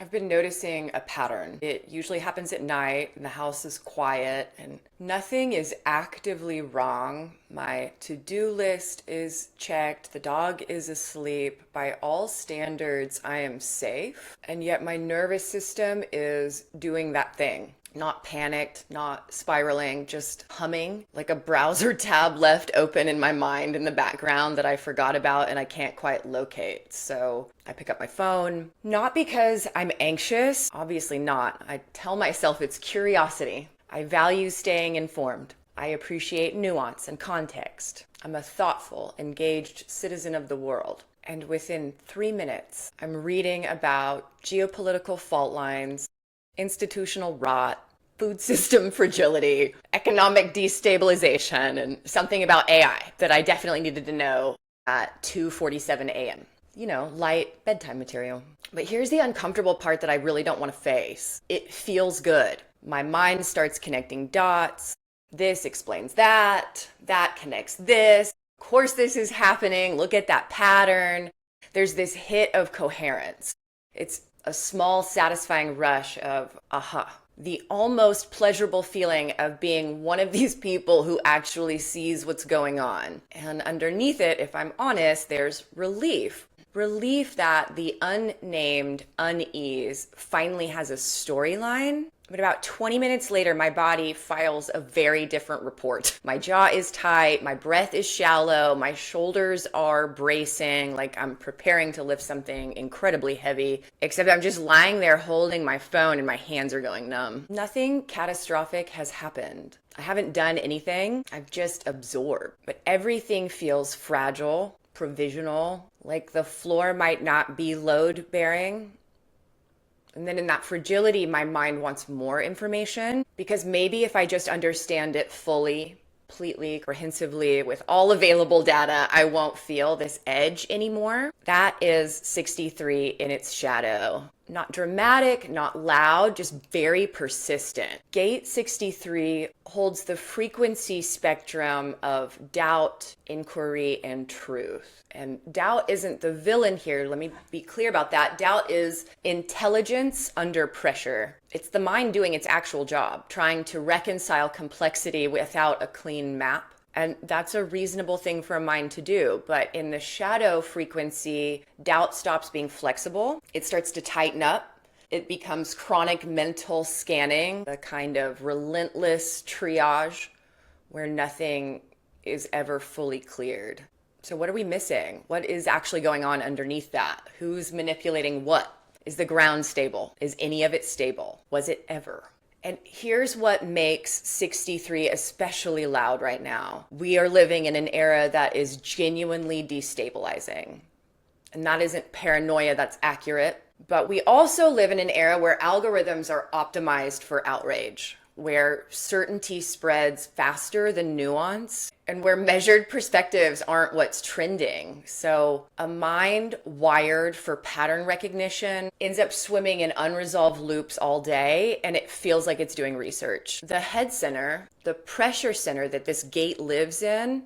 I've been noticing a pattern. It usually happens at night and the house is quiet and nothing is actively wrong. My to-do list is checked. The dog is asleep. By all standards, I am safe. And yet my nervous system is doing that thing. Not panicked, not spiraling, just humming like a browser tab left open in my mind in the background that I forgot about and I can't quite locate. So I pick up my phone, not because I'm anxious, obviously not. I tell myself it's curiosity. I value staying informed. I appreciate nuance and context. I'm a thoughtful, engaged citizen of the world. And within 3 minutes, I'm reading about geopolitical fault lines, institutional rot, food system fragility, economic destabilization, and something about AI that I definitely needed to know at 2:47 a.m. You know, light bedtime material. But here's the uncomfortable part that I really don't want to face. It feels good. My mind starts connecting dots. This explains that. That connects this. Of course this is happening. Look at that pattern. There's this hit of coherence. It's a small, satisfying rush of aha. The almost pleasurable feeling of being one of these people who actually sees what's going on. And underneath it, if I'm honest, there's relief. Relief that the unnamed unease finally has a storyline. But about 20 minutes later, my body files a very different report. My jaw is tight, my breath is shallow, my shoulders are bracing, like I'm preparing to lift something incredibly heavy, except I'm just lying there holding my phone and my hands are going numb. Nothing catastrophic has happened. I haven't done anything, I've just absorbed. But everything feels fragile, provisional, like the floor might not be load bearing. And then in that fragility, my mind wants more information because maybe if I just understand it fully, completely, comprehensively, with all available data, I won't feel this edge anymore. That is 63 in its shadow. Not dramatic, not loud, just very persistent. Gate 63 holds the frequency spectrum of doubt, inquiry, and truth. And doubt isn't the villain here. Let me be clear about that. Doubt is intelligence under pressure. It's the mind doing its actual job, trying to reconcile complexity without a clean map. And that's a reasonable thing for a mind to do. But in the shadow frequency, doubt stops being flexible. It starts to tighten up. It becomes chronic mental scanning, a kind of relentless triage where nothing is ever fully cleared. So what are we missing? What is actually going on underneath that? Who's manipulating what? Is the ground stable? Is any of it stable? Was it ever? And here's what makes 63 especially loud right now. We are living in an era that is genuinely destabilizing. And that isn't paranoia, that's accurate. But we also live in an era where algorithms are optimized for outrage, where certainty spreads faster than nuance, and where measured perspectives aren't what's trending. So a mind wired for pattern recognition ends up swimming in unresolved loops all day, and it feels like it's doing research. The head center, the pressure center that this gate lives in,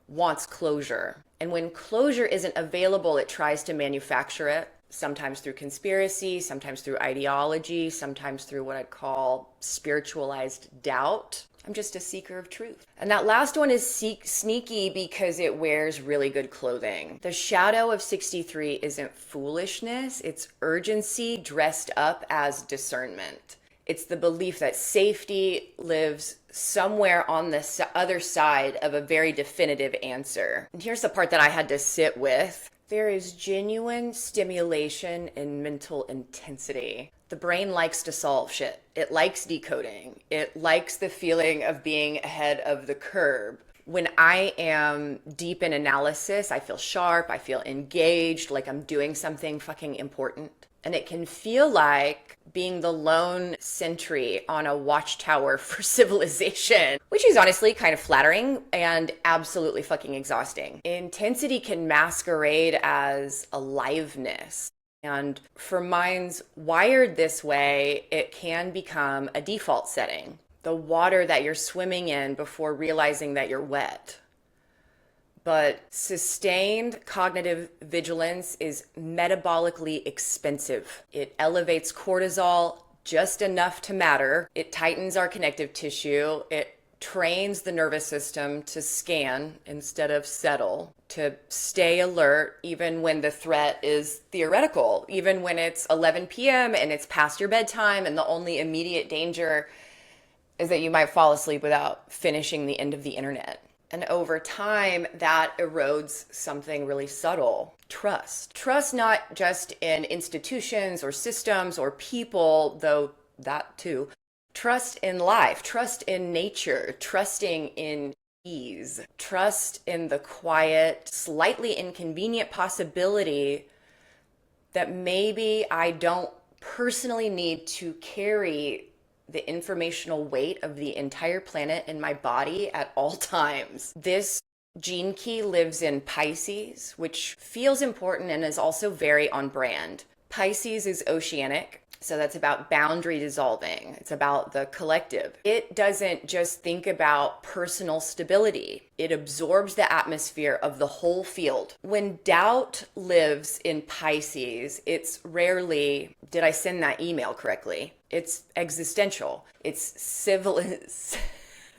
wants closure. And when closure isn't available, it tries to manufacture it. Sometimes through conspiracy, sometimes through ideology, sometimes through what I'd call spiritualized doubt. I'm just a seeker of truth. And that last one is sneaky because it wears really good clothing. The shadow of 63 isn't foolishness, it's urgency dressed up as discernment. It's the belief that safety lives somewhere on the other side of a very definitive answer. And here's the part that I had to sit with. There is genuine stimulation and mental intensity. The brain likes to solve shit. It likes decoding. It likes the feeling of being ahead of the curve. When I am deep in analysis, I feel sharp, I feel engaged, like I'm doing something fucking important. And it can feel like being the lone sentry on a watchtower for civilization, which is honestly kind of flattering and absolutely fucking exhausting. Intensity can masquerade as aliveness. And for minds wired this way, it can become a default setting. The water that you're swimming in before realizing that you're wet. but sustained cognitive vigilance is metabolically expensive. It elevates cortisol just enough to matter. It tightens our connective tissue. It trains the nervous system to scan instead of settle, to stay alert even when the threat is theoretical, even when it's 11 p.m. and it's past your bedtime and the only immediate danger is that you might fall asleep without finishing the end of the internet. And over time, that erodes something really subtle: trust. Trust not just in institutions or systems or people, though that too. Trust in life, trust in nature, trusting in ease, trust in the quiet, slightly inconvenient possibility that maybe I don't personally need to carry the informational weight of the entire planet in my body at all times. This gene key lives in Pisces, which feels important and is also very on brand. Pisces is oceanic. So that's about boundary dissolving. It's about the collective. It doesn't just think about personal stability. It absorbs the atmosphere of the whole field. When doubt lives in Pisces, it's rarely, did I send that email correctly? It's existential. It's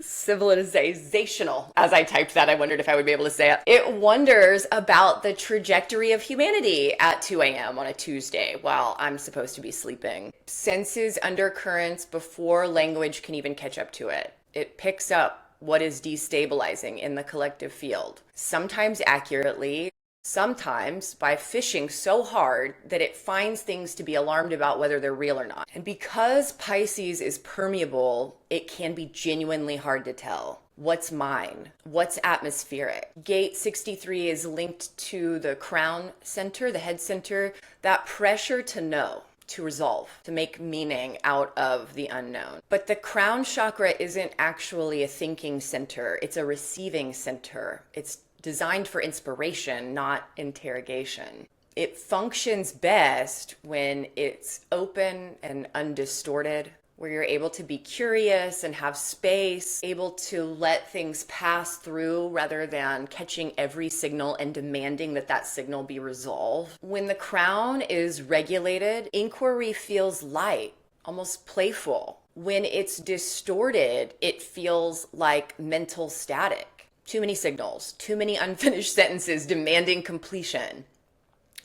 civilizational. As I typed that, I wondered if I would be able to say it. It wonders about the trajectory of humanity at 2 a.m. on a Tuesday while I'm supposed to be sleeping. Senses undercurrents before language can even catch up to it. It picks up what is destabilizing in the collective field, sometimes accurately, sometimes by fishing so hard that it finds things to be alarmed about whether they're real or not. And because Pisces is permeable, it can be genuinely hard to tell what's mine, what's atmospheric. Gate 63 is linked to the crown center, the head center, that pressure to know, to resolve, to make meaning out of the unknown. But the crown chakra isn't actually a thinking center, it's a receiving center. It's designed for inspiration, not interrogation. It functions best when it's open and undistorted, where you're able to be curious and have space, able to let things pass through rather than catching every signal and demanding that that signal be resolved. When the crown is regulated, inquiry feels light, almost playful. When it's distorted, it feels like mental static. Too many signals, too many unfinished sentences demanding completion.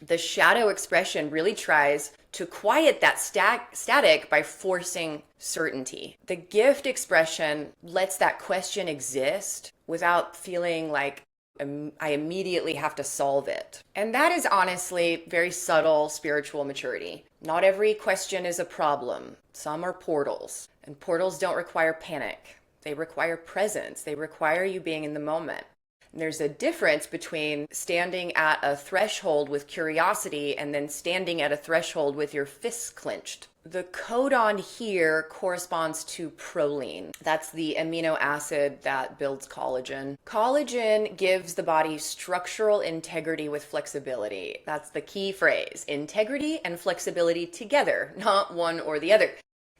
The shadow expression really tries to quiet that static by forcing certainty. The gift expression lets that question exist without feeling like I immediately have to solve it. And that is honestly very subtle spiritual maturity. Not every question is a problem. Some are portals, and portals don't require panic. They require presence. They require you being in the moment. And there's a difference between standing at a threshold with curiosity and then standing at a threshold with your fists clenched. The codon here corresponds to proline. That's the amino acid that builds collagen. Collagen gives the body structural integrity with flexibility. That's the key phrase. Integrity and flexibility together, not one or the other.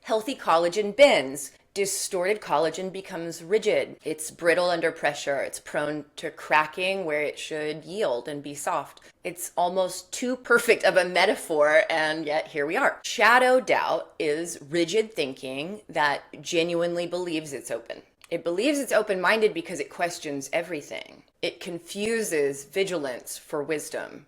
Healthy collagen bends. Distorted collagen becomes rigid. It's brittle under pressure. It's prone to cracking where it should yield and be soft. It's almost too perfect of a metaphor, and yet here we are. Shadow doubt is rigid thinking that genuinely believes it's open. It believes it's open-minded because it questions everything. It confuses vigilance for wisdom.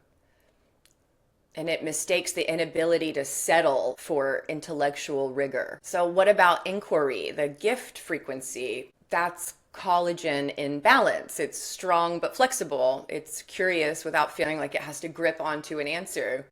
And it mistakes the inability to settle for intellectual rigor. So what about inquiry, the gift frequency? That's collagen in balance. It's strong but flexible. It's curious without feeling like it has to grip onto an answer.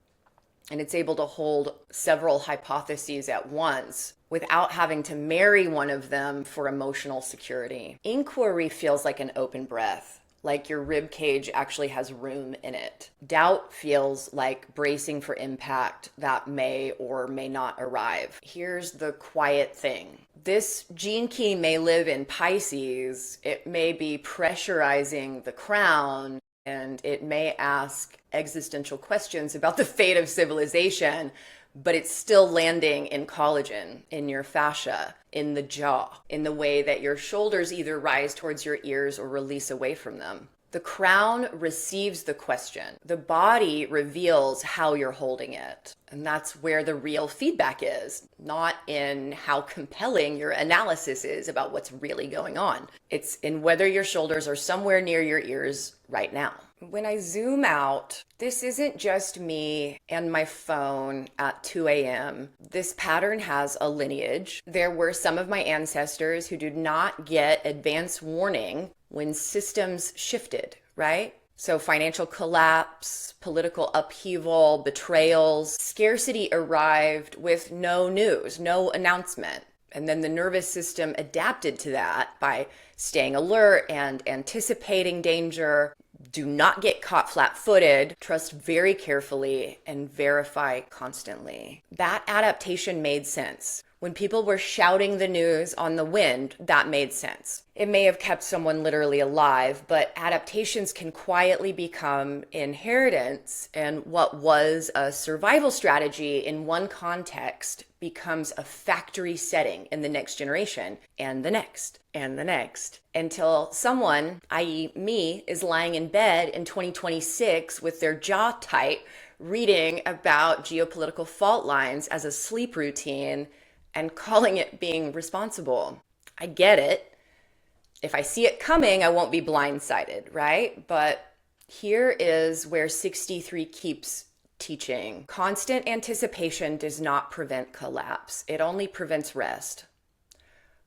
And it's able to hold several hypotheses at once without having to marry one of them for emotional security. Inquiry feels like an open breath, like your rib cage actually has room in it. Doubt feels like bracing for impact that may or may not arrive. Here's the quiet thing. This gene key may live in Pisces. It may be pressurizing the crown, and it may ask existential questions about the fate of civilization, but it's still landing in collagen, in your fascia, in the jaw, in the way that your shoulders either rise towards your ears or release away from them. The crown receives the question. The body reveals how you're holding it. And that's where the real feedback is, not in how compelling your analysis is about what's really going on. It's in whether your shoulders are somewhere near your ears right now. When I zoom out, this isn't just me and my phone at 2 a.m. This pattern has a lineage. There were some of my ancestors who did not get advance warning when systems shifted, right? So financial collapse, political upheaval, betrayals, scarcity arrived with no news, no announcement. And then the nervous system adapted to that by staying alert and anticipating danger. Do not get caught flat-footed, trust very carefully, and verify constantly. That adaptation made sense. When people were shouting the news on the wind, that made sense. It may have kept someone literally alive, but adaptations can quietly become inheritance, and what was a survival strategy in one context becomes a factory setting in the next generation, and the next, and the next, until someone, i.e. me, is lying in bed in 2026 with their jaw tight, reading about geopolitical fault lines as a sleep routine and calling it being responsible. I get it. If I see it coming, I won't be blindsided, right? But here is where 63 keeps teaching. Constant anticipation does not prevent collapse. It only prevents rest.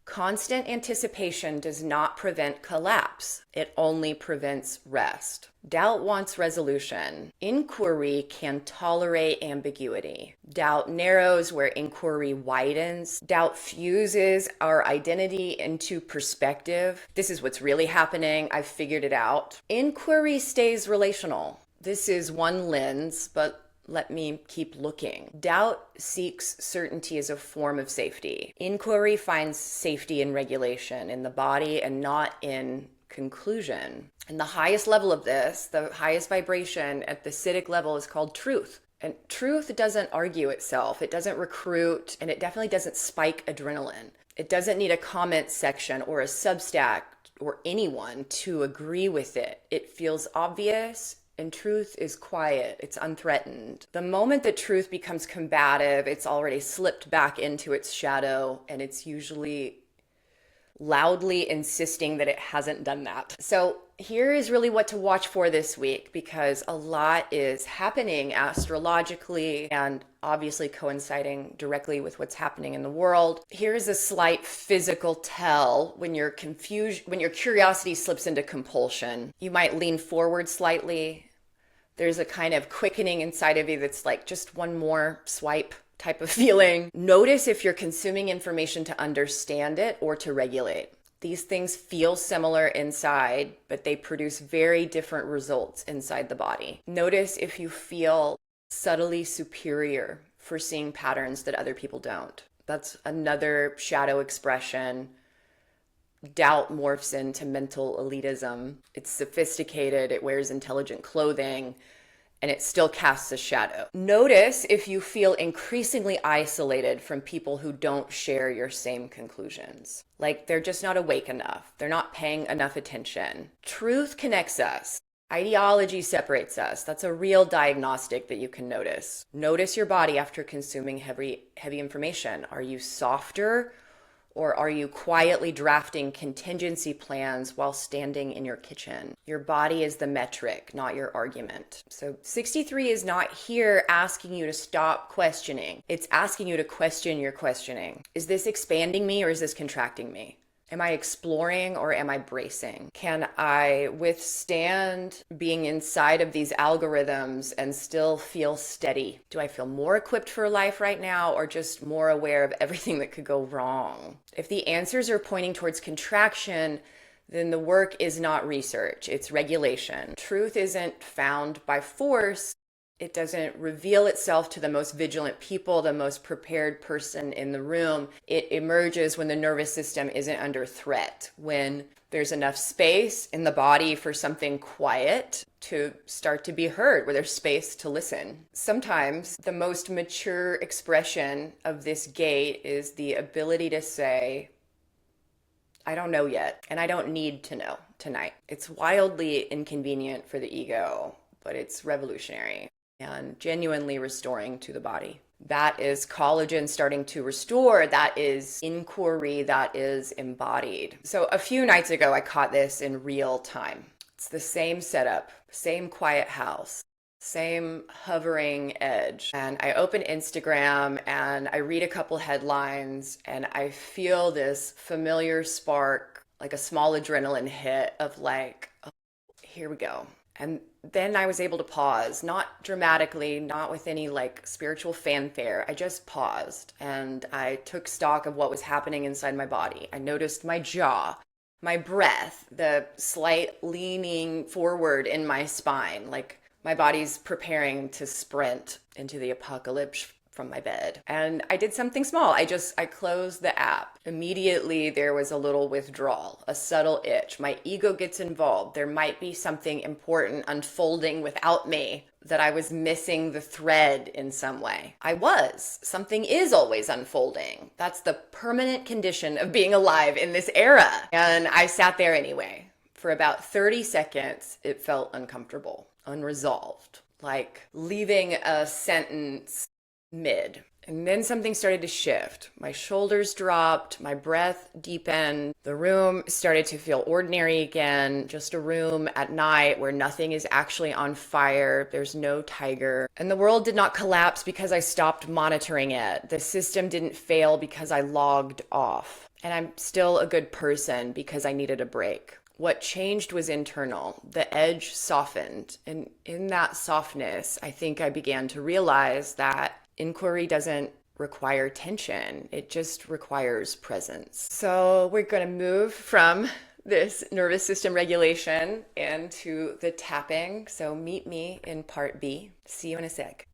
Constant anticipation does not prevent collapse. It only prevents rest. Doubt wants resolution. Inquiry can tolerate ambiguity. Doubt narrows where inquiry widens. Doubt fuses our identity into perspective. This is what's really happening. I've figured it out. Inquiry stays relational. This is one lens, but let me keep looking. Doubt seeks certainty as a form of safety. Inquiry finds safety in regulation, in the body, and not in conclusion. And the highest level of this, the highest vibration at the Siddhic level, is called truth. And truth doesn't argue itself. It doesn't recruit, and it definitely doesn't spike adrenaline. It doesn't need a comment section or a Substack or anyone to agree with it. It feels obvious. And truth is quiet, it's unthreatened. The moment that truth becomes combative, it's already slipped back into its shadow, and it's usually loudly insisting that it hasn't done that. So here is really what to watch for this week, because a lot is happening astrologically and obviously coinciding directly with what's happening in the world. Here's a slight physical tell when your curiosity slips into compulsion. You might lean forward slightly. There's a kind of quickening inside of you that's like just one more swipe type of feeling. Notice if you're consuming information to understand it or to regulate. These things feel similar inside, but they produce very different results inside the body. Notice if you feel subtly superior for seeing patterns that other people don't. That's another shadow expression. Doubt morphs into mental elitism. It's sophisticated, it wears intelligent clothing, and it still casts a shadow. Notice if you feel increasingly isolated from people who don't share your same conclusions. Like they're just not awake enough. They're not paying enough attention. Truth connects us. Ideology separates us. That's a real diagnostic that you can notice. Notice your body after consuming heavy information. Are you softer? Or are you quietly drafting contingency plans while standing in your kitchen? Your body is the metric, not your argument. So 63 is not here asking you to stop questioning. It's asking you to question your questioning. Is this expanding me or is this contracting me? Am I exploring or am I bracing? Can I withstand being inside of these algorithms and still feel steady? Do I feel more equipped for life right now or just more aware of everything that could go wrong? If the answers are pointing towards contraction, then the work is not research, it's regulation. Truth isn't found by force. It doesn't reveal itself to the most vigilant people, the most prepared person in the room. It emerges when the nervous system isn't under threat, when there's enough space in the body for something quiet to start to be heard, where there's space to listen. Sometimes the most mature expression of this gate is the ability to say, I don't know yet, and I don't need to know tonight. It's wildly inconvenient for the ego, but it's revolutionary and genuinely restoring to the body. That is collagen starting to restore. That is inquiry that is embodied. So a few nights ago, I caught this in real time. It's the same setup, same quiet house, same hovering edge. And I open Instagram and I read a couple headlines and I feel this familiar spark, like a small adrenaline hit of like, oh, here we go. And then I was able to pause, not dramatically, not with any like spiritual fanfare. I just paused and I took stock of what was happening inside my body. I noticed my jaw, my breath, the slight leaning forward in my spine, like my body's preparing to sprint into the apocalypse from my bed. And I did something small. I closed the app. Immediately there was a little withdrawal, a subtle itch. My ego gets involved. There might be something important unfolding without me, that I was missing the thread in some way. I was. Something is always unfolding. That's the permanent condition of being alive in this era. And I sat there anyway. For about 30 seconds, it felt uncomfortable, unresolved, like leaving a sentence mid. And then something started to shift. My shoulders dropped, my breath deepened. The room started to feel ordinary again, just a room at night where nothing is actually on fire. There's no tiger. And the world did not collapse because I stopped monitoring it. The system didn't fail because I logged off. And I'm still a good person because I needed a break. What changed was internal. The edge softened. And in that softness, I think I began to realize that inquiry doesn't require tension. It just requires presence. So we're going to move from this nervous system regulation into the tapping. So meet me in part B. See you in a sec.